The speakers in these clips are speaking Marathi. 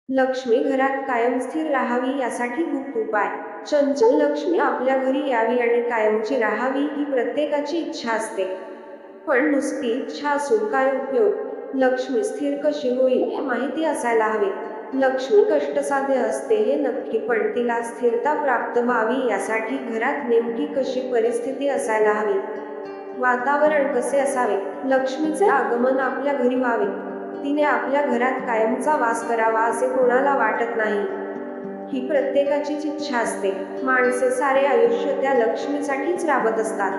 लक्ष्मी घरात कायम स्थिर राहावी यासाठी गुप्त उपाय. चंचल लक्ष्मी आपल्या घरी यावी आणि कायमची राहावी ही प्रत्येकाची इच्छा असते. पण नुसती इच्छा असून काय उपयोग? लक्ष्मी स्थिर कशी होईल हे माहिती असायला हवे. लक्ष्मी कष्टसाध्य असते हे नक्की, पण तिला स्थिरता प्राप्त व्हावी यासाठी घरात नेमकी कशी परिस्थिती असायला हवी? वातावरण कसे असावे? लक्ष्मीचे आगमन आपल्या घरी व्हावे, तिने आपल्या घरात कायमचा वास करावा असे कोणाला वाटत नाही. ही प्रत्येकाचीच इच्छा असते. माणसे सारे आयुष्य त्या लक्ष्मीसाठीच राबत असतात.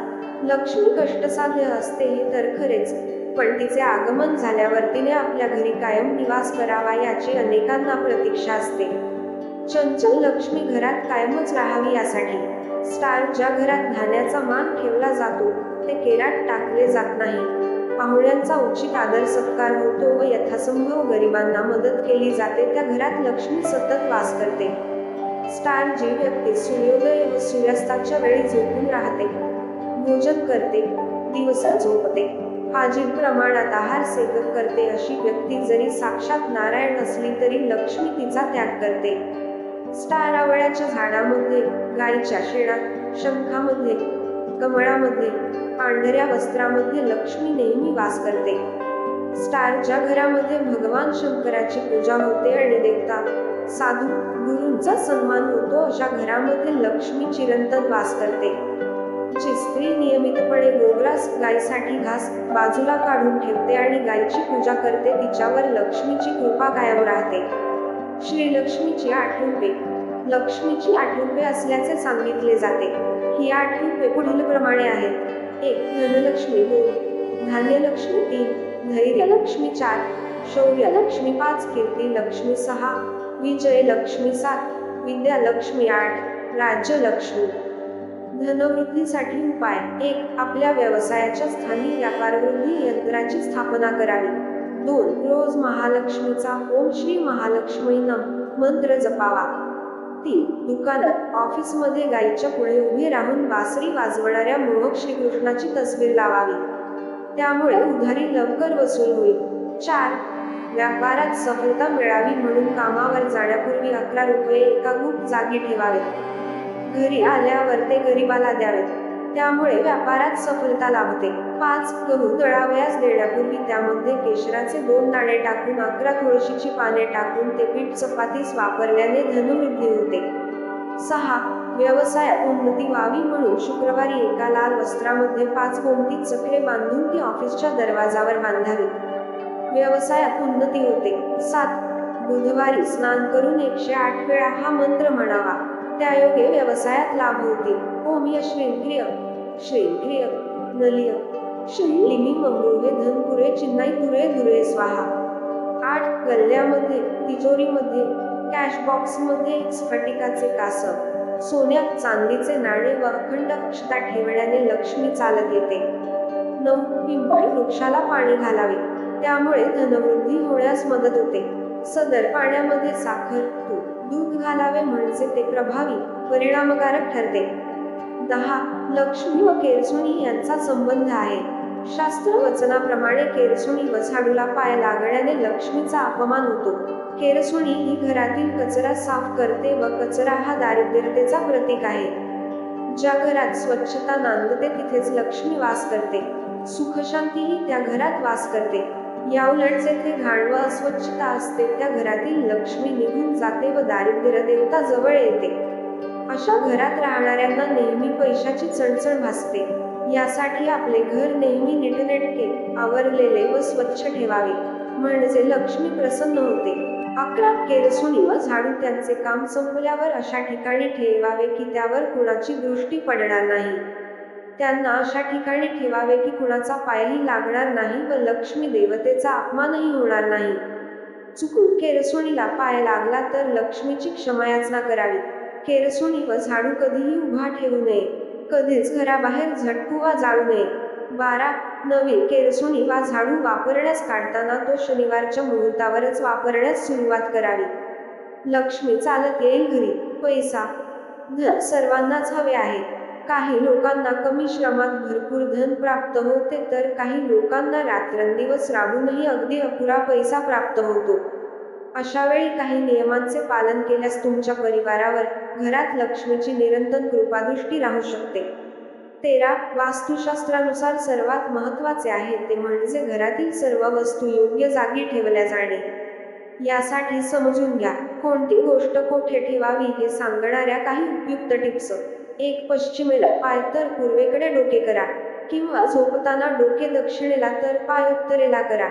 लक्ष्मी कष्टसाध्य असते हे तर खरेच, पण तिचे आगमन झाल्यावर तिने आपल्या घरी कायम निवास करावा याची अनेकांना प्रतीक्षा असते. चंचल लक्ष्मी घरात कायमच राहावी यासाठी स्टार ज्या घरात धान्याचा मान ठेवला जातो ते केरात टाकले जात नाही. पाहुण्यांचा उचित आदर सत्कार होतो व यथासंभव गरिबांना मदत केली जाते त्या घरात लक्ष्मी सतत वास करते. स्टार जी व्यक्ती सूर्योदय व सूर्यास्ताच्या वेळी झोपून राहते, भोजन करते, दिवसा झोपते, फाजील प्रमाणात आहार सेवन करते अशी व्यक्ती जरी साक्षात नारायण असली तरी लक्ष्मी तिचा त्याग करते. स्टार आवळ्याच्या झाडामध्ये, गाईच्या शेणात, शंखामध्ये, कमळामध्ये, पांढऱ्या वस्त्रामध्ये लक्ष्मी नेहमी वास करते. स्टार ज्या घरामध्ये भगवान शंकराची पूजा होते आणि देवता, साधू, गुरूंचा सन्मान होतो अशा घरामध्ये लक्ष्मी चिरंतन वास करते. जी स्त्री नियमितपणे गोग्रास गायीसाठी घास बाजूला काढून ठेवते आणि गायीची पूजा करते तिच्यावर लक्ष्मीची कृपा कायम राहते. श्रीलक्ष्मीची 8 रूपे. लक्ष्मीची 8 रूपे असल्याचे सांगितले जाते. ही 8 रूपे पुढीलप्रमाणे आहेत. 1. धनलक्ष्मी 2. धान्यलक्ष्मी 3. धैर्यलक्ष्मी 4. शौर्यलक्ष्मी 5. कीर्तिलक्ष्मी 6. विजयलक्ष्मी 7. विद्यालक्ष्मी 8. राज्यलक्ष्मी. धनवृद्धीसाठी उपाय. 1. आपल्या व्यवसायाच्या स्थानी व्यापारवृद्धी यंत्राची स्थापना करावी. 2. रोज महालक्ष्मीचा ओम श्री महालक्ष्मी नम मंत्र जपावा. 3. दुकानात, ऑफिसमध्ये गायीच्या पुढे उभे राहून बासरी वाजवणाऱ्या मोहक श्रीकृष्णाची तस्वीर लावावी, त्यामुळे उधारी लवकर वसूल होईल. 4. व्यापारात सफलता मिळावी म्हणून कामावर जाण्यापूर्वी 11 रुपये एका गुप्त जागी ठेवावेत. घरी आल्यावर ते गरिबाला द्यावेत, त्यामुळे व्यापारात सफलता लाभते. 5. गहू दळावयास देण्यापूर्वी त्यामध्ये केशराचे 2 दाणे टाकून 11 तुळशीची पाने टाकून ते पीठ चपातीस वापरल्याने धनवृद्धी होते. 6. व्यवसायात उन्नती व्हावी म्हणून शुक्रवारी एका लाल वस्त्रामध्ये 5 गोमटी चक्रे बांधून ती ऑफिसच्या दरवाजावर बांधावी, व्यवसायात उन्नती होते. 7. बुधवारी स्नान करून 108 वेळा हा मंत्र म्हणावा, त्यायोगे व्यवसायात लाभ होतील. ओम श्रीं श्रीं नलिय श्रीलिमी ममृहे धनपुरे चिन्नाई दुरे दुरे स्वाहा. 8. गल्ल्यामध्ये, तिजोरीमध्ये, कॅश बॉक्समध्ये स्फटिकाचे कासव, सोन्यात चांदीचे नाणे व अखंड अक्षता ठेवण्याने लक्ष्मी चालत येते. 9. पिंपळ वृक्षाला पाणी घालावे, त्यामुळे धनवृद्धी होण्यास मदत होते. सदर पाण्यामध्ये साखर, तूप, दूध घालावे म्हणजे ते प्रभावी, परिणामकारक ठरते. 10. लक्ष्मी व केरसुणी यांचा संबंध आहे. शास्त्र वचनाप्रमाणे केरसुणी व झाडूला पाय लागण्याने लक्ष्मीचा अपमान होतो. केरसुणी ही घरातील कचरा साफ करते व कचरा हा दारिद्र्यतेचा प्रतीक आहे. ज्या घरात स्वच्छता नांदते तिथेच लक्ष्मी वास करते, सुखशांतीही त्या घरात वास करते. याउलट जेथे घाण व अस्वच्छता असते त्या घरातील लक्ष्मी निघून जाते व दारिद्र्य देवता जवळ येते. अशा घरात राहणाऱ्यांना नेहमी पैशाची चणचण भासते. यासाठी आपले घर नेहमी नीटनेटके, आवरलेले व स्वच्छ ठेवावे, म्हणजे लक्ष्मी प्रसन्न होते. 11. केरसुणी व झाडू त्यांचे काम संपल्यावर अशा ठिकाणी ठेवावे की त्यावर कुणाची दृष्टी पडणार नाही. त्यांना अशा ठिकाणी ठेवावे की कुणाचा पायही लागणार नाही व लक्ष्मी देवतेचा अपमानही होणार नाही. चुकून केरसुणीला पाय लागला तर लक्ष्मीची क्षमायाचना करावी. केरसुणी व झाडू कधीही उभा ठेवू नये, कधीच घराबाहेर झटकू वा जाळू नये. 12. नवीन केरसुणी वा झाडू वापरण्यास काढताना तो शनिवारच्या मुहूर्तावरच वापरण्यास सुरुवात करावी. लक्ष्मी चालत येईल घरी. पैसा, धन सर्वांनाच हवे आहे. काही लोकांना कमी श्रमात भरपूर धन प्राप्त होते तर काही लोकांना रात्रंदिवस राबूनही अगदी अपुरा पैसा प्राप्त होतो. अशा वेळी काही नियमांचे पालन केल्यास तुमच्या परिवारावर, घरात लक्ष्मीची निरंतर कृपादृष्टी राहू शकते. 13. वास्तुशास्त्रानुसार सर्वात महत्त्वाचे आहे ते म्हणजे घरातील सर्व वस्तू योग्य जागी ठेवल्या जाणे. यासाठी समजून घ्या, कोणती गोष्ट कोठे ठेवावी हे सांगणाऱ्या काही उपयुक्त टिप्स. 1. पश्चिमेला पाय तर पूर्वेकडे डोके करा, किंवा झोपताना डोके दक्षिणेला तर पाय उत्तरेला करा.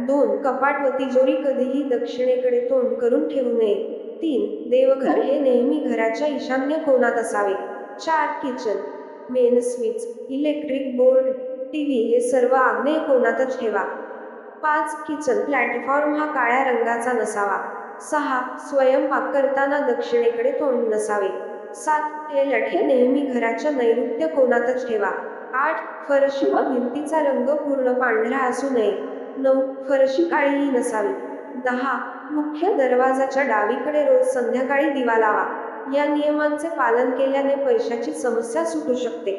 2. कपाट व तिजोरी कधीही दक्षिणेकडे तोंड करून ठेवू नये. 3. देवघर हे नेहमी घराच्या ईशान्य कोनात असावे. 4. Kitchen, main switch, electric board, TV हे सर्व आग्नेय कोनातच ठेवा. 5. किचन प्लॅटफॉर्म हा काळ्या रंगाचा नसावा. 6. स्वयंपाक करताना दक्षिणेकडे तोंड नसावे. 7. तेलट हे नेहमी घराच्या नैऋत्य कोनातच ठेवा. 8. फरशी व भिंतीचा रंग पूर्ण पांढरा असू नये. 9. फरशी काळीही नसावी. 10. मुख्य दरवाजाच्या डावीकडे रोज संध्याकाळी दिवा लावा. या नियमांचे पालन केल्याने पैशाची समस्या सुटू शकते.